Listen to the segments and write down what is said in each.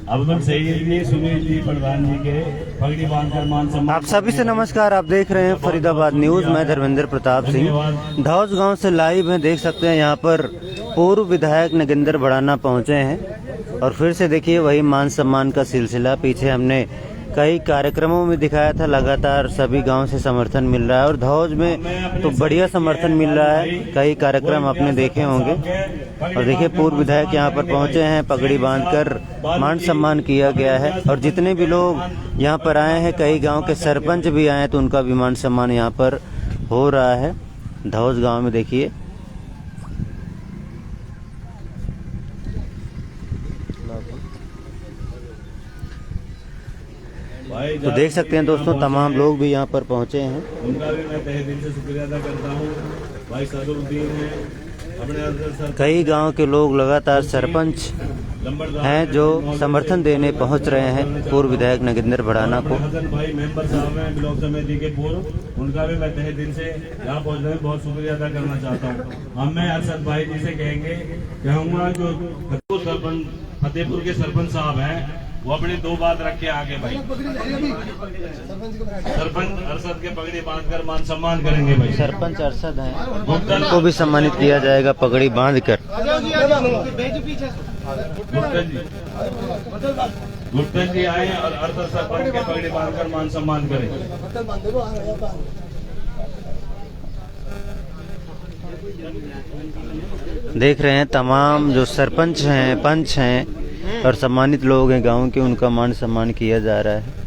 अब्दुल सईद जी, सुनील जी, प्रधान जी के पगड़ी बांधकर मान सम्मान। आप सभी से नमस्कार। आप देख रहे हैं फरीदाबाद न्यूज। मैं धर्मेंद्र प्रताप सिंह धौस गांव से लाइव हैं। देख सकते हैं यहाँ पर पूर्व विधायक नगेंद्र भड़ाना पहुंचे हैं और फिर से देखिए वही मान सम्मान का सिलसिला। पीछे हमने कई कार्यक्रमों में दिखाया था, लगातार सभी गांव से समर्थन मिल रहा है और धौस में तो बढ़िया समर्थन मिल रहा है। कई कार्यक्रम आपने देखे होंगे और देखिए पूर्व विधायक यहाँ पर पहुंचे हैं, पगड़ी बांधकर मान सम्मान किया गया है। और जितने भी लोग यहाँ पर आए हैं, कई गांव के सरपंच भी आए हैं तो उनका भी मान सम्मान यहाँ पर हो रहा है धौस गाँव में। देखिए तो देख सकते हैं दोस्तों, तमाम लोग भी यहाँ पर पहुँचे हैं। उनका भी मैं तहे दिल से शुक्रिया अदा करता हूँ। भाई सदरुद्दीन है, अपने कई गांव के लोग लगातार सरपंच हैं जो समर्थन देने पहुंच रहे हैं पूर्व विधायक नगेंद्र भड़ाना को। हसन भाई मेंबर साहब हैं ब्लॉक समिति के पूर्व, उनका भी मैं तहे दिल से यहाँ पहुँचने में बहुत शुक्रिया अदा करना चाहता हूँ। मैं अरशद भाई जी से कहूँगा जो फतेहपुर के सरपंच साहब हैं वो अपनी दो बात रख के आगे भाई। सरपंच अरशद के पगड़ी बांधकर मान सम्मान करेंगे भाई। सरपंच अरशद हैं, उनको भी सम्मानित किया जाएगा पगड़ी बांधकर। गुप्तन जी आए और अरशद सरपंच के पगड़ी बांधकर मान सम्मान करेंगे। देख रहे हैं तमाम जो सरपंच हैं, पंच हैं और सम्मानित लोग हैं गांव के, उनका मान सम्मान किया जा रहा है।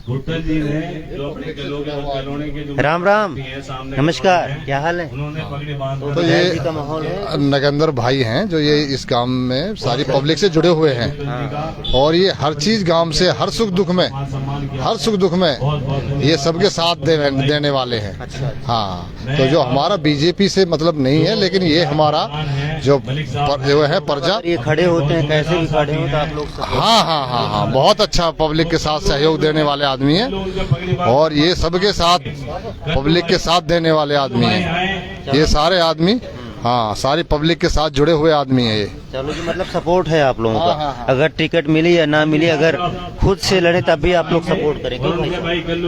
गुप्ता जी ने जो अपने के राम राम, नमस्कार, क्या हाल है? उन्होंने पगड़ी बांध तो ये का माहौल है। नगेंद्र भाई हैं जो ये इस गांव में सारी पब्लिक से जुड़े हुए हैं और ये हर चीज गांव से हर सुख दुख में ये सबके साथ देने वाले हैं। हाँ, तो जो हमारा बीजेपी से मतलब नहीं है, लेकिन ये हमारा जो है प्रजा, ये खड़े होते हैं कैसे भी खड़े हो तो आप लोग हाँ, बहुत अच्छा पब्लिक के साथ सहयोग देने वाले आदमी है और ये सबके साथ पब्लिक के साथ देने वाले आदमी हैं। ये सारे आदमी सारी पब्लिक के साथ जुड़े हुए आदमी है ये। चलो जी, मतलब सपोर्ट है आप लोगों का। अगर टिकट मिली या ना मिली, अगर खुद से लड़े तब भी आप लोग सपोर्ट करेंगे।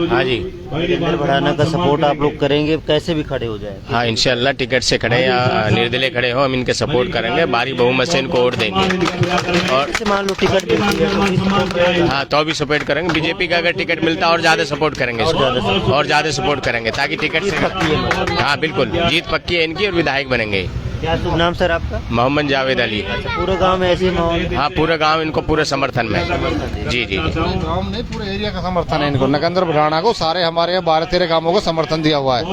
हाँ जी, नगेंद्र भड़ाना का सपोर्ट आप लोग करेंगे, कैसे भी खड़े हो जाए। हाँ, इंशाल्लाह टिकट से खड़े या निर्दलीय खड़े हो, हम इनके सपोर्ट करेंगे, भारी बहुमत से इनको वोट देंगे। और मान लो टिकट हाँ तो भी सपोर्ट करेंगे। बीजेपी का अगर टिकट मिलता है और ज्यादा सपोर्ट करेंगे, और ज्यादा सपोर्ट करेंगे ताकि टिकट से। हाँ बिल्कुल, जीत पक्की है इनकी और विधायक बनेंगे। क्या शुभ नाम सर आपका? मोहम्मद जावेद अली। पूरे गांव में ऐसे माहौल? हाँ, पूरा गांव इनको पूरे समर्थन में। जी जी, गांव नहीं, पूरे एरिया का समर्थन है इनको। नगेंद्र भड़ाना को सारे हमारे 12-13 गांवों को समर्थन दिया हुआ है।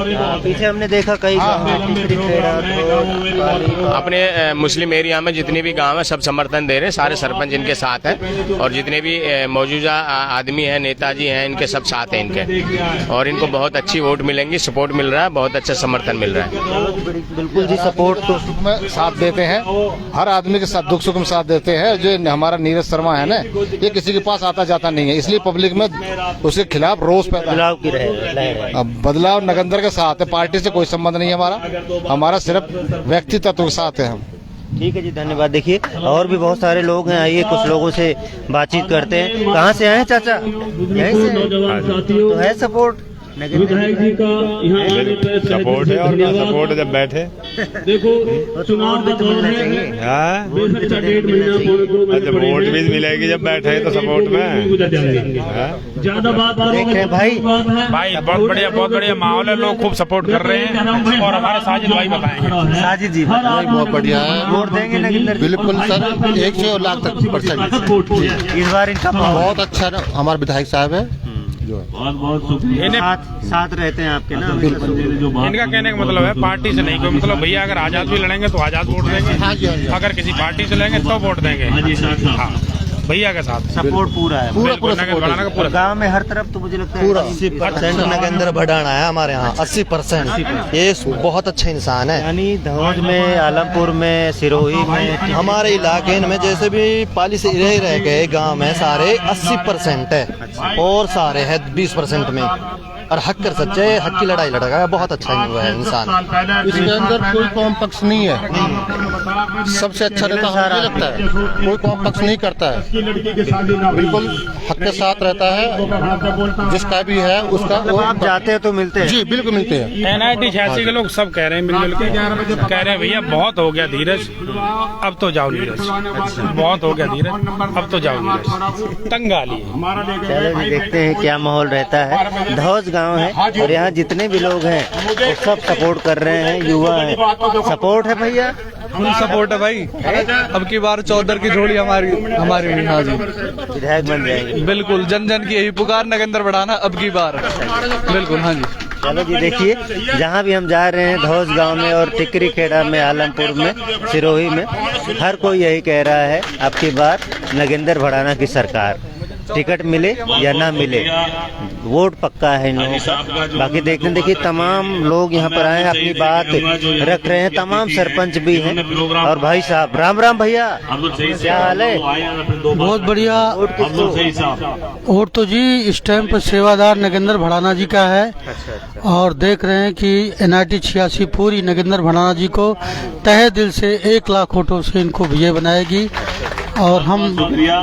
पीछे हमने देखा कई अपने मुस्लिम एरिया में जितने भी गांव है सब समर्थन दे रहे हैं, सारे सरपंच इनके साथ हैं और जितने भी मौजूदा आदमी हैं, नेताजी हैं, इनके सब साथ हैं इनके, और इनको बहुत अच्छी वोट मिलेंगी, सपोर्ट मिल रहा है, बहुत अच्छा समर्थन मिल रहा है। बिल्कुल जी, सपोर्ट तो सुख में साथ देते हैं, हर आदमी के साथ दुख सुख में साथ देते हैं। जो हमारा नीरज शर्मा है ना, ये किसी के पास आता जाता नहीं है, इसलिए पब्लिक में उसके खिलाफ रोष पैदा की रहे। अब बदलाव नगेंद्र के साथ है, पार्टी से कोई संबंध नहीं है हमारा सिर्फ व्यक्तित्व के साथ है हम। ठीक है जी, धन्यवाद। देखिए और भी बहुत सारे लोग हैं, आइए कुछ लोगों से बातचीत करते हैं। कहाँ से आए हैं चाचा? यहीं से तो है सपोर्ट विधायक जी का यहाँ आने पर सपोर्ट है और क्या सपोर्ट जब बैठे देखो चुनाव का दौर है, बेशक 1.5 महीना जब वोट भी मिलेगी जब बैठे तो सपोर्ट में ज्यादा बात करोगे भाई बहुत बढ़िया माहौल है, लोग खूब सपोर्ट कर रहे हैं और हमारे साजिद भाई बताएंगे। साजिद जी बहुत बढ़िया है, वोट देंगे नगेंद्र? बिल्कुल सर, 100% इस बार इनका बहुत अच्छा हमारे विधायक साहब है, बहुत शुक्रिया। साथ रहते हैं आपके ना। इनका कहने का मतलब है पार्टी से नहीं कोई मतलब, भैया अगर आजाद भी लड़ेंगे तो आजाद वोट देंगे, अगर किसी पार्टी से लड़ेंगे तो वोट देंगे। हाँ, भैया के साथ सपोर्ट पूरा है, पूरा गांव में हर तरफ। तो मुझे लगता है पूरा 80% नगेंद्र भड़ाना है हमारे यहाँ, 80%। ये बहुत अच्छा इंसान है। यानी धौज में, आलमपुर में, सिरोही में, हमारे इलाके में जैसे भी पाली से रह गए गांव में सारे 80% है और सारे है 20% में। और हक कर सच्चे, हक की लड़ाई लड़ेगा, बहुत अच्छा हुआ है इंसान। इसके अंदर कोई कॉम्प्लेक्स नहीं है, सबसे अच्छा रहता है, मुझे लगता है कोई कॉम्प्लेक्स नहीं करता है, बिल्कुल हक के साथ रहता है, जिसका भी है उसका वो आप जाते हैं तो मिलते हैं? जी बिल्कुल मिलते हैं। NIT 86 के लोग सब कह रहे हैं मिलजुल के, कह रहे हैं भैया बहुत हो गया धीरज, अब तो जाओ नीरज, बहुत हो गया धीरज, अब तो जाओ नीरज, तंग आ लिए। चलो जी, देखते हैं क्या माहौल रहता है। धौस गांव है और यहाँ जितने भी लोग हैं वो सब सपोर्ट कर रहे हैं, युवा है, सपोर्ट है भैया, फुल सपोर्ट है भाई। अब की बार चौधर की जोड़ी हमारी हुई। हाँ जी, विधायक बन जाएंगे बिल्कुल, जन जन की यही पुकार, नगेंद्र बढ़ाना अब की बार, बिल्कुल। हाँ जी, चलो जी, देखिए जहाँ भी हम जा रहे हैं धौस गांव में और टिकरी खेड़ा में, आलमपुर में, सिरोही में, हर कोई यही कह रहा है अब की बार नगेंद्र भड़ाना की सरकार, टिकट मिले या ना मिले, वोट पक्का है इन लोगों का। बाकी देखिए तमाम लोग यहाँ पर आए, अपनी बात रख रहे हैं, तमाम सरपंच भी हैं। और भाई साहब, राम राम भैया, क्या हाल है? बहुत बढ़िया। वोट तो जी इस टाइम पर सेवादार नगेंद्र भड़ाना जी का है, और देख रहे हैं कि NIT 86 पूरी नगेंद्र भड़ाना जी को तहे दिल से 1 लाख वोटों से इनको विजय बनाएगी। और हम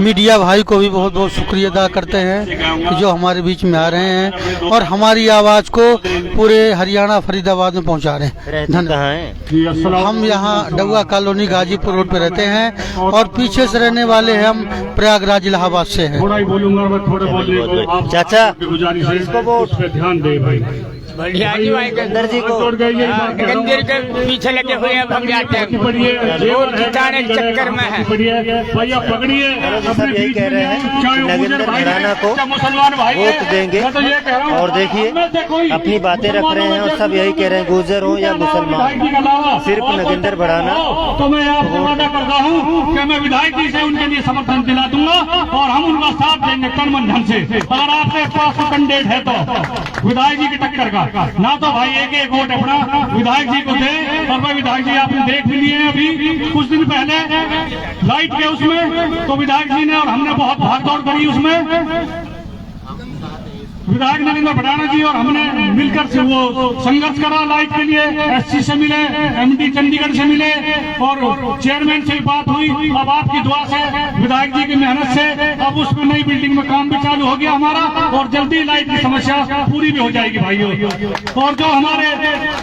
मीडिया भाई को भी बहुत बहुत शुक्रिया अदा करते हैं कि जो हमारे बीच में आ रहे हैं और हमारी आवाज़ को पूरे हरियाणा फरीदाबाद में पहुंचा रहे हैं। धन्यवाद। हम यहाँ डुआ कॉलोनी गाजीपुर रोड पे रहते हैं और पीछे से रहने वाले हैं हम प्रयागराज इलाहाबाद से हैं। चाचा इसको वोट ध्यान दे भाई, बढ़िया जी भाई, नगेंद्र जी को, नगेंद्र के पीछे लगे हुए हैं, हम जाते हैं, वोट जिताने के चक्कर में है। भैया पकड़िए, सब यही कह रहे हैं कि नगेंद्र भड़ाना को वोट देंगे। और देखिए अपनी बातें रख रहे हैं और सब यही कह रहे हैं, गुर्जर हो या मुसलमान, सिर्फ नगेंद्र भड़ाना। तो मैं आपसे वादा करता हूँ कि मैं विधायक जी से उनके लिए समर्थन दिला दूंगा और हम उनका साथ देंगे तन मन धन से। अगर आपके पास कैंडिडेट है तो विधायक जी की टक्कर का, ना तो भाई एक वोट अपना विधायक जी को दे। और भाई विधायक जी आपने देख भी लिए अभी कुछ दिन पहले लाइट के उसमें, तो विधायक जी ने और हमने बहुत भाग दौड़ करी उसमें, विधायक नगेंद्र भड़ाना जी और हमने मिलकर से वो संघर्ष करा लाइट के लिए। SC से मिले, MD चंडीगढ़ से मिले और चेयरमैन से बात हुई। अब आपकी दुआ से, विधायक जी की मेहनत से अब उसमें नई बिल्डिंग में काम भी चालू हो गया हमारा और जल्दी लाइट की समस्या पूरी भी हो जाएगी भाइयों। और जो हमारे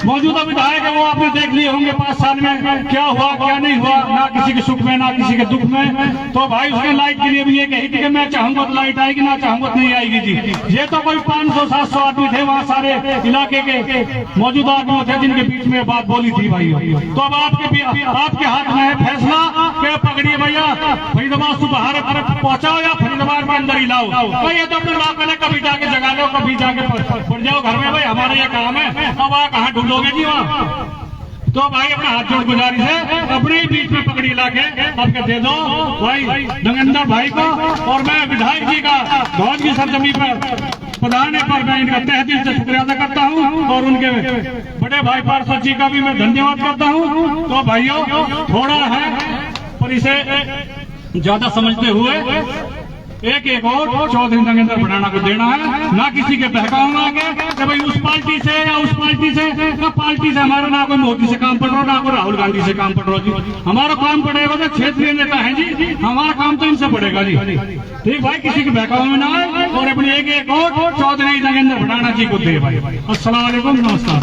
मौजूदा विधायक है वो आपने देख लिए होंगे 5 साल में क्या हुआ क्या नहीं हुआ, ना किसी के सुख में ना किसी के दुख में। तो भाई उसने लाइट के लिए भी ये कही थी कि मैं चाहूंगा तो लाइट आएगी, ना चाहूंगा तो नहीं आएगी जी। ये तो 500-700 आदमी थे वहाँ सारे इलाके के मौजूदा आदमी थे जिनके बीच में बात बोली थी भाई। तो अब आपके हाथ में है फैसला कि पकड़िए भैया, फरीदाबाद से बाहर पहुंचाओ या फरीदाबाद में अंदर ही लाओ। भाई ये तो अपने बाप ने कभी जाके जगा लो, कभी जाके पड़ जाओ घर में, भाई हमारा ये काम है। अब आप कहाँ ढूंढोगे जी वहाँ? तो भाई अपना हाथ जोड़ गुजारिश है, अपने ही बीच में पकड़ी लाके आपके दे दो भाई नगेंद्र भाई को। और मैं विधायक जी का धौस की सरजमी पर पधारने पर मैं इनका तहे दिल से शुक्रिया अदा करता हूँ और उनके बड़े भाई पार्षद जी का भी मैं धन्यवाद करता हूँ। तो भाइयों थोड़ा है पर इसे ज्यादा समझते हुए एक वोट चौधरी नगेंद्र भड़ाना को देना है, ना किसी के बहकाव में आगे कि भाई उस पार्टी से या उस पार्टी से। ना पार्टी से हमारा ना कोई मोदी से काम पड़ रहा, ना कोई राहुल गांधी से काम पड़ रहा जी। हमारा काम पड़ेगा तो क्षेत्रीय नेता है जी, हमारा काम तो इनसे पड़ेगा जी। ठीक भाई, किसी के बहकाव में ना आए और अपनी एक वोट चौधरी नगेंद्र भड़ाना जी को दे भाई। अस्सलाम वालेकुम, नमस्कार।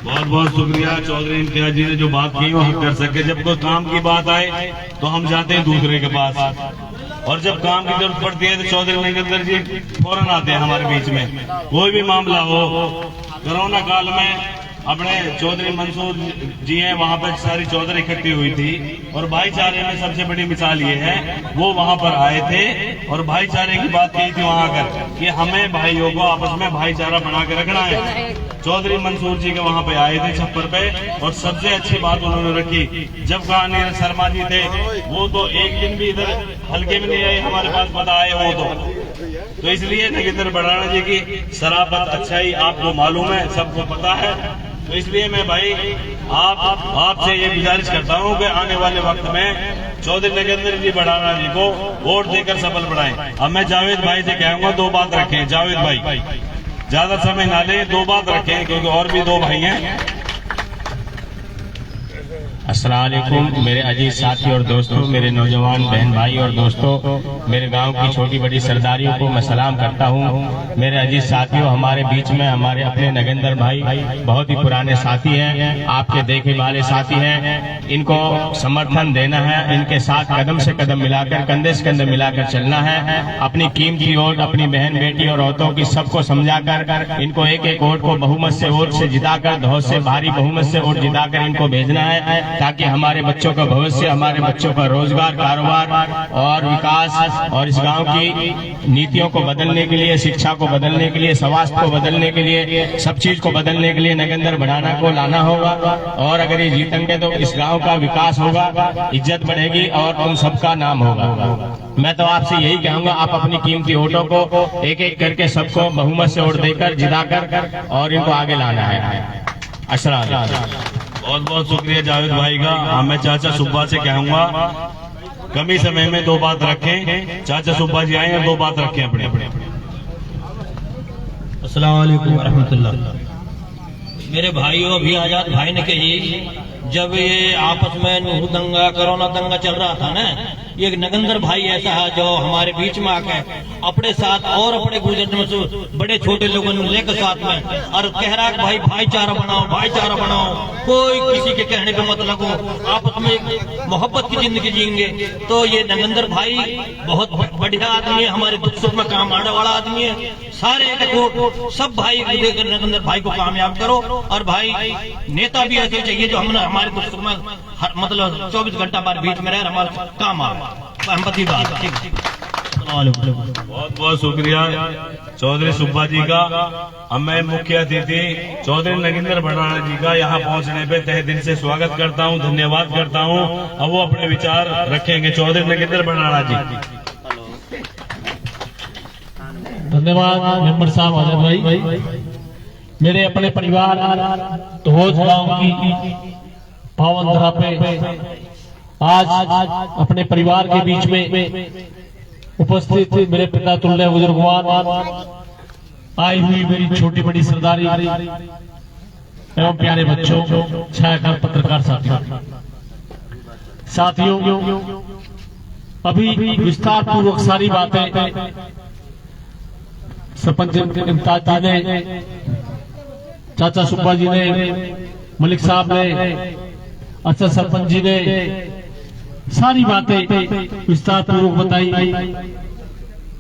बहुत बहुत शुक्रिया चौधरी इम्तियाज जी ने जो बात की वो हम कर सके। जब कोई काम की बात आए तो हम जाते हैं दूसरे के पास, और जब काम की जरूरत पड़ती है तो चौधरी नगेंद्र जी फौरन आते हैं हमारे बीच में। कोई भी मामला हो, कोरोना काल में अपने चौधरी मंसूर जी हैं, वहाँ पर सारी चौधरी इकट्ठी हुई थी और भाईचारे में सबसे बड़ी मिसाल ये है, वो वहाँ पर आए थे और भाईचारे की बात की थी वहाँ आकर कि हमें भाइयों को आपस में भाईचारा बना के रखना है। चौधरी मंसूर जी के वहाँ पे आए थे छप्पर पे और सबसे अच्छी बात उन्होंने रखी। जब कहानी शर्मा जी थे वो तो एक दिन भी इधर हल्के में नहीं आए, हमारे पास पता आए वो तो इसलिए नगेंद्र भड़ाना जी की शराफत अच्छाई आपको मालूम है, सबको पता है। तो इसलिए मैं भाई आपसे ये गुजारिश करता हूँ कि आने वाले वक्त में चौधरी नगेंद्र जी भड़ाना जी को वोट देकर सफल बनाएं। अब मैं जावेद भाई से कहूँगा 2 बात रखें। जावेद भाई ज्यादा समय ना ले, 2 बात रखें क्योंकि और भी 2 भाई हैं। अस्सलाम वालेकुम मेरे अजीज साथी और दोस्तों, मेरे नौजवान बहन भाई और दोस्तों, मेरे गांव की छोटी बड़ी सरदारियों को मैं सलाम करता हूं। मेरे अजीज साथियों, हमारे बीच में हमारे अपने नगेंद्र भाई बहुत ही पुराने साथी हैं, आपके देखे वाले साथी हैं। इनको समर्थन देना है, इनके साथ कदम से कदम मिलाकर, कंधे से कंधे मिलाकर चलना है। अपनी कीमती वोट अपनी बहन बेटी और औरतों की सबको समझाकर इनको एक एक वोट को बहुमत से वोट से जिताकर, बहुत से भारी बहुमत से वोट जिताकर इनको भेजना है, ताकि हमारे बच्चों का भविष्य, हमारे बच्चों का रोजगार, कारोबार और विकास और इस गांव की नीतियों को बदलने के लिए, शिक्षा को बदलने के लिए, स्वास्थ्य को बदलने के लिए, सब चीज को बदलने के लिए नगेंद्र भड़ाना को लाना होगा। और अगर ये जीतेंगे तो इस गांव का विकास होगा, इज्जत बढ़ेगी और तुम सबका नाम होगा। मैं तो आपसे यही कहूंगा, आप अपनी कीमती वोटों को एक एक करके सबको बहुमत से वोट देकर जिताकर और इनको आगे लाना है। अस्सलाम वालेकुम। बहुत बहुत शुक्रिया जावेद भाई का। मैं चाचा सुब्बा से कहूंगा कम ही समय में 2 बात रखें। चाचा सुब्बा जी आए और 2 बात रखें अपने। अस्सलाम वालेकुम रहमतुल्लाह। मेरे भाइयों, अभी आजाद भाई ने कही, जब ये आपस में नूह दंगा, कोरोना दंगा चल रहा था ना, ये नगेंद्र भाई ऐसा है जो हमारे बीच में आके अपने साथ और अपने गुजरने में बड़े छोटे लोगों ने लेकर साथ में और कह रहा है भाई भाईचारा बनाओ, भाईचारा बनाओ, कोई किसी के कहने पे मत लगो, आपस में एक मोहब्बत की जिंदगी जिएंगे। तो ये नगेंद्र भाई बहुत बढ़िया आदमी है, हमारे दुख सुख में काम आने वाला आदमी है। सारे को सब भाई देकर नगेंद्र भाई को कामयाब करो। और भाई नेता भी ऐसे चाहिए जो हमने हमारे दुख सुख में मतलब 24 घंटा हमारे बीच में रह हमारा काम आ। बहुत बहुत शुक्रिया चौधरी सुब्बा जी का। अब मैं मुख्य अतिथि चौधरी नगेंद्र भड़ाना जी का यहाँ पहुँचने पे तहे दिल से स्वागत करता हूँ, धन्यवाद करता हूँ। अब वो अपने विचार रखेंगे। चौधरी नगेंद्र भड़ाना जी। धन्यवाद मेंबर साहब आजाद भाई। मेरे अपने परिवार धोज गांव की पावन धरा पे आज अपने परिवार के बीच में उपस्थित मेरे पिता तुल्य बुजुर्गवान, आई हुई मेरी छोटी बड़ी सरदारी एवं प्यारे बच्चों, छायाकार पत्रकार साथियों, अभी विस्तार पूर्वक सारी बातें सरपंच इम्तियाज जी ने, चाचा सुब्बा जी ने, मलिक साहब ने, अच्छा सरपंच जी ने सारी बातें विस्तार पूर्वक बताई।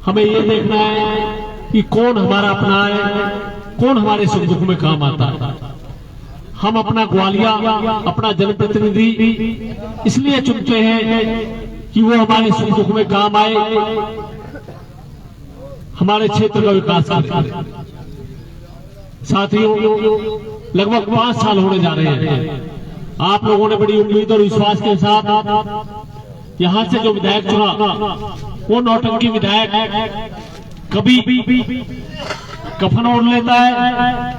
हमें ये देखना है कि कौन हमारा अपना है, कौन हमारे सुख दुख में काम आता है। हम अपना ग्वालिया, अपना जनप्रतिनिधि इसलिए चुनते हैं कि वो हमारे सुख दुख में काम आए, हमारे क्षेत्र का विकास करे। साथियों, लगभग 5 साल होने जा रहे हैं। आप लोगों ने बड़ी उम्मीद और विश्वास के साथ यहाँ से जो विधायक चुना, वो नौटंकी विधायक कभी कफन ओढ़ लेता है,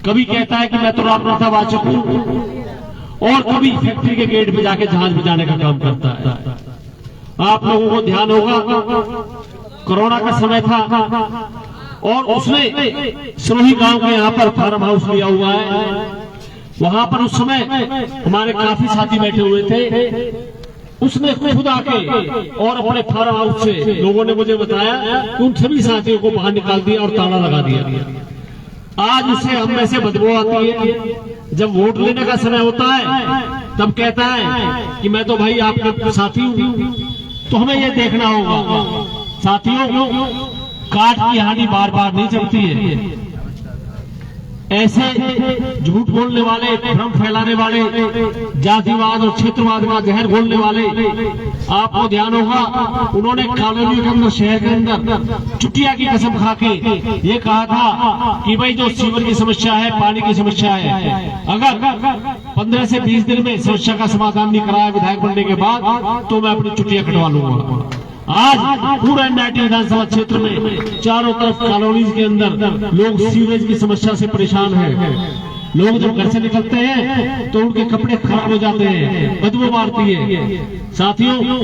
कभी कहता है कि मैं तो रामनाथा वाचक हूँ, और कभी फैक्ट्री के गेट पे जाके जहाज बजाने का काम करता है। आप लोगों को ध्यान होगा, कोरोना का समय था और उसने सिरोही गांव के यहाँ पर फार्म हाउस लिया हुआ है। वहां पर उस समय हमारे काफी साथी बैठे हुए थे। उसने खुद आके और अपने फार्म हाउस से, लोगों ने मुझे बताया कि उन सभी साथियों को बाहर निकाल दिया और ताला लगा दिया। आज उससे हम में से बदबू आती है। जब वोट लेने का समय होता है तब कहता है कि मैं तो भाई आपके साथी हूँ। तो हमें ये देखना होगा साथियों, काट की हानि बार बार नहीं चलती है। ऐसे झूठ बोलने वाले, भ्रम फैलाने वाले, जातिवाद और क्षेत्रवाद का जहर घोलने वाले, आपको ध्यान होगा उन्होंने कॉलोनी के अंदर, शहर के अंदर चुटिया की कसम खा के ये कहा था कि भाई जो सीवर की समस्या है, पानी की समस्या है, अगर 15 से 20 दिन में समस्या का समाधान नहीं कराया विधायक बनने के बाद तो मैं अपनी चुटिया कटवा लूंगा। आज पूरा एनआईटी विधानसभा क्षेत्र में चारों तरफ कॉलोनीज के अंदर लोग सीवरेज की समस्या से परेशान हैं। लोग जब घर से निकलते हैं तो उनके कपड़े खराब हो जाते हैं, बदबू मारती है। साथियों,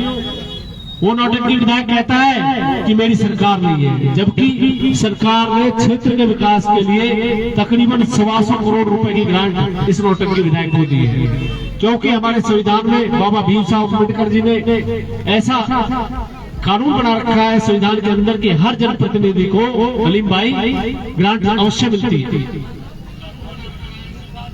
वो नौटंकी विधायक कहता है कि मेरी सरकार नहीं है, जबकि सरकार ने क्षेत्र के विकास के लिए तकरीबन 125 करोड़ रुपए की ग्रांट इस नौटंकी विधायक को दी है, क्योंकि हमारे संविधान में बाबा भीमराव अम्बेडकर जी ने ऐसा कानून बना रखा है संविधान के अंदर कि हर जनप्रतिनिधि को हलीम भाई ग्रांट अवश्य मिलती है।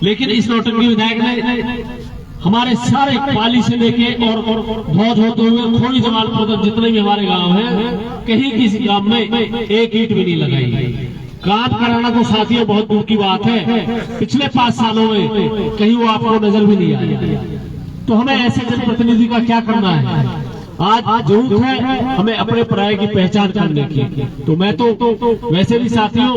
लेकिन इस नौटंकी विधायक ने हमारे सारे पाली से लेके और भौज होते हुए खोरी जमालपुर तक जितने भी हमारे गांव हैं, कहीं किसी गांव में एक ईंट भी नहीं लगाई। काम कराना तो साथियों बहुत दूर की बात है, पिछले 5 सालों में कहीं वो आपको नजर भी नहीं आया। तो हमें ऐसे जनप्रतिनिधि का क्या करना है? आज जरूरत है हमें अपने पराये की पहचान करने की। तो मैं तो वैसे भी साथियों,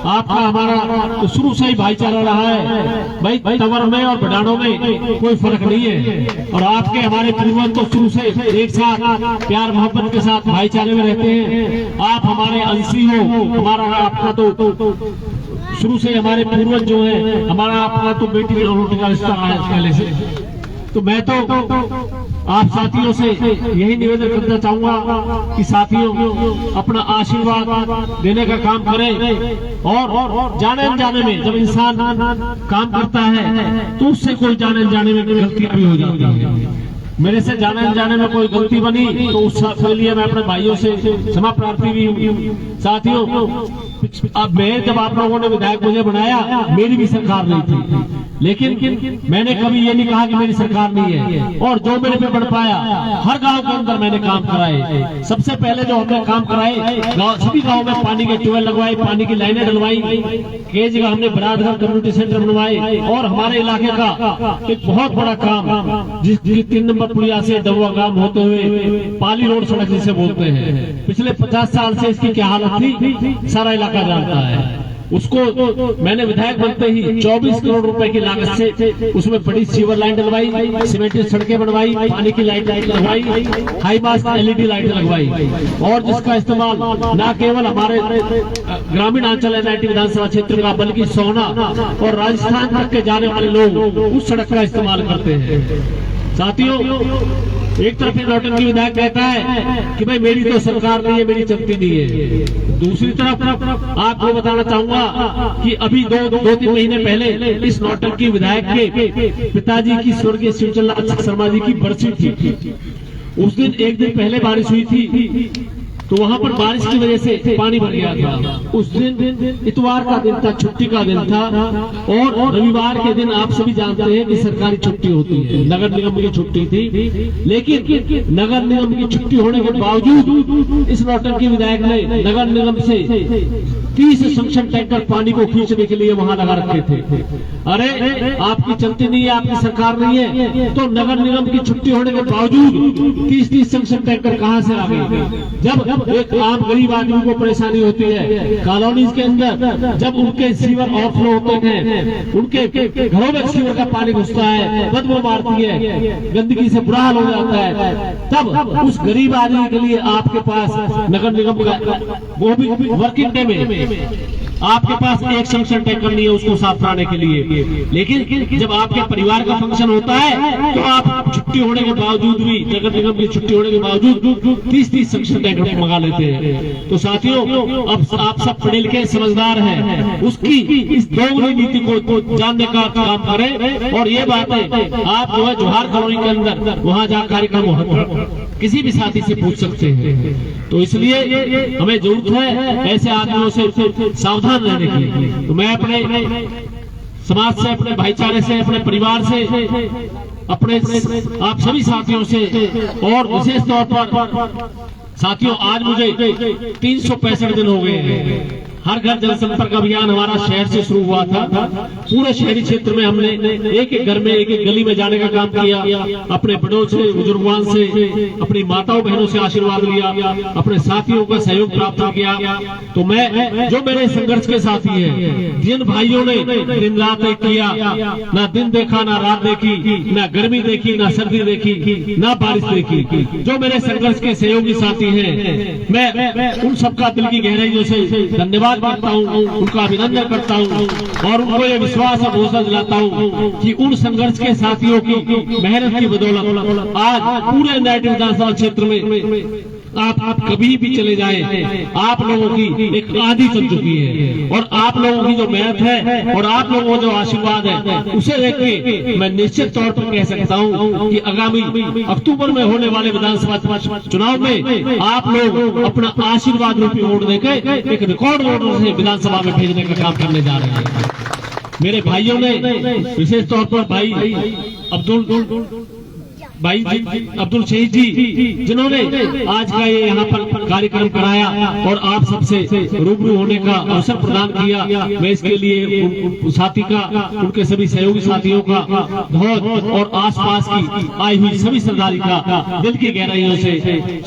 आपका हमारा तो शुरू से ही भाईचारा रहा है भाई, तंवर में और बडानों में कोई फर्क नहीं है। और आपके हमारे पूर्वज तो शुरू से एक साथ प्यार मोहब्बत के साथ भाईचारे में रहते हैं। आप हमारे अंशी हो, हमारा आपका तो शुरू से हमारे पूर्वज जो है, हमारा आपका तो बेटी रोटी का रिश्ता है पहले से। तो मैं तो आप साथियों से यही निवेदन करना चाहूंगा कि साथियों अपना आशीर्वाद देने का काम करें। और जाने अनजाने में जब इंसान काम करता है तो उससे कोई जाने अनजाने में गलतियां भी हो जाती है। मेरे से जाने अनजाने में कोई गलती बनी तो उसके लिए मैं अपने भाइयों से क्षमा प्रार्थी भी हूँ। साथियों, अब मैं जब आप लोगों ने विधायक मुझे बनाया, मेरी भी सरकार नहीं थी, लेकिन मैंने कभी ये नहीं कहा कि मेरी सरकार नहीं है। और जो मेरे पे बढ़ पाया, हर गांव के अंदर मैंने काम कराए। सबसे पहले जो हमने काम कराए, सभी गांव में पानी के ट्यूबवेल लगवाए, पानी की लाइनें डलवाई, कई जगह हमने बरादगढ़ कम्युनिटी सेंटर बनवाए। और हमारे इलाके का एक बहुत बड़ा काम, जिसकी 3 नंबर पुलिया से डबुआ गांव होते हुए पाली रोड सड़क जिसे बोलते हैं, पिछले 50 साल से इसकी क्या हालत थी सारा इलाका जानता है। उसको मैंने विधायक बनते ही 24 करोड़ रुपए की लागत से उसमें बड़ी सीवर लाइन डलवाई, सीमेंटेड सड़कें बनवाई, पानी की लाइट लगवाई, हाई मास्ट LED लाइट लगवाई। और जिसका इस्तेमाल न केवल हमारे ग्रामीण अंचल NIT विधानसभा क्षेत्र का, बल्कि सोहना और राजस्थान तक के जाने वाले लोग उस सड़क का इस्तेमाल करते हैं। साथियों, एक तरफ नौटंकी विधायक कहता है कि भाई मेरी तो सरकार नहीं है, मेरी चलती नहीं है। दूसरी तरफ आपको बताना चाहूंगा कि अभी 2-3 महीने पहले इस नौटंकी विधायक के पिताजी की स्वर्गीय शिवचंद्र शर्मा जी की बरसी थी। उस दिन एक दिन पहले बारिश हुई थी, तो वहां पर बारिश की वजह से पानी भर गया था। उस दिन इतवार का दिन था, छुट्टी का दिन था। और रविवार के दिन आप सभी जानते हैं कि सरकारी छुट्टी होती है, नगर निगम की छुट्टी थी। लेकिन नगर निगम की छुट्टी होने के बावजूद इस नौटंकी विधायक ने नगर निगम से 30 संक्षण टैंकर पानी को खींचने के लिए वहां लगा रखे थे। अरे आपकी चलती नहीं है, आपकी सरकार नहीं है, तो नगर निगम की छुट्टी होने के बावजूद 30 संक्षण टैंकर कहां से आ गए? जब एक आम गरीब आदमी को परेशानी होती है, कॉलोनीज के अंदर जब उनके सीवर ओवरफ्लो होते हैं, उनके घरों में सीवर का पानी घुसता है, बदबू मारती है, गंदगी से बुरा हाल हो जाता है, तब उस गरीब आदमी के लिए आपके पास नगर निगम का, वो भी वर्किंग डे में आपके पास एक संक्षण टैंकर नहीं है उसको साफ कराने के लिए। लेकिन जब आपके परिवार का फंक्शन होता है तो आप छुट्टी होने के बावजूद भी, नगर निगम की छुट्टी होने के बावजूद 30 संक्षण टैंकर मंगा लेते हैं। तो साथियों, अब आप सब पढ़े लिखे समझदार हैं, उसकी इस दोगली नीति को जानने का काम करें। और ये बातें आप जो है जोहार कॉलोनी के अंदर वहां जा कार्यक्रम हो, किसी भी साथी से पूछ सकते हैं। तो इसलिए हमें जरूरत है ऐसे आदमियों से सावधान रहने की। तो मैं अपने समाज से, अपने भाईचारे से, अपने परिवार से, अपने आप सभी साथियों से, और विशेष तौर पर साथियों, आज मुझे 365 दिन हो गए हैं। हर घर जनसंपर्क अभियान हमारा शहर से शुरू हुआ था। पूरे शहरी क्षेत्र में हमने एक एक घर में, एक एक गली में जाने का काम किया। अपने बड़ों से, बुजुर्गों से, अपनी माताओं बहनों से आशीर्वाद लिया, अपने साथियों का सहयोग प्राप्त किया। तो मैं, जो मेरे संघर्ष के साथी हैं, जिन भाइयों ने दिन रात एक किया, ना दिन देखा, ना रात देखी, ना गर्मी देखी, ना सर्दी देखी, ना बारिश देखी, जो मेरे संघर्ष के सहयोगी साथी हैं, मैं उन सबका दिल की गहराइयों से धन्यवाद धन्यवाद करता हूँ, उनका अभिनंदन करता हूँ और उनको ये विश्वास और भरोसा दिलाता हूँ कि उन संघर्ष के साथियों की मेहनत की बदौलत आज पूरे नाइट विधानसभा क्षेत्र में आप कभी भी चले जाएं, आप लोगों की एक आंधी चल चुकी है और आप लोगों की जो मेहनत है और आप लोगों का जो आशीर्वाद है उसे देख के मैं निश्चित तौर पर कह सकता हूं कि आगामी अक्टूबर में होने वाले विधानसभा चुनाव में आप लोग अपना आशीर्वाद रूपी वोट देकर एक रिकॉर्ड वोटों से विधानसभा में भेजने का काम करने जा रहे हैं। मेरे भाइयों ने विशेष तौर पर भाई अब्दुल शहीद जी जिन्होंने आज का ये यहाँ पर कार्यक्रम कराया और आप सबसे रूबरू होने का अवसर प्रदान किया, मैं इसके लिए साथी का, उनके सभी सहयोगी साथियों का बहुत और आसपास की आई हुई सभी सरदारी का दिल की गहराइयों से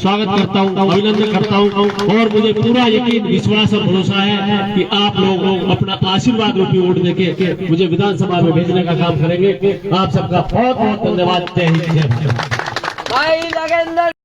स्वागत करता हूँ, अभिनंदन करता हूँ और मुझे पूरा यकीन विश्वास और भरोसा है कि आप लोग अपना आशीर्वाद रूपी वोट देके मुझे विधानसभा में भेजने का काम करेंगे। आप सबका बहुत बहुत धन्यवाद। जय हिंद, जय भारत।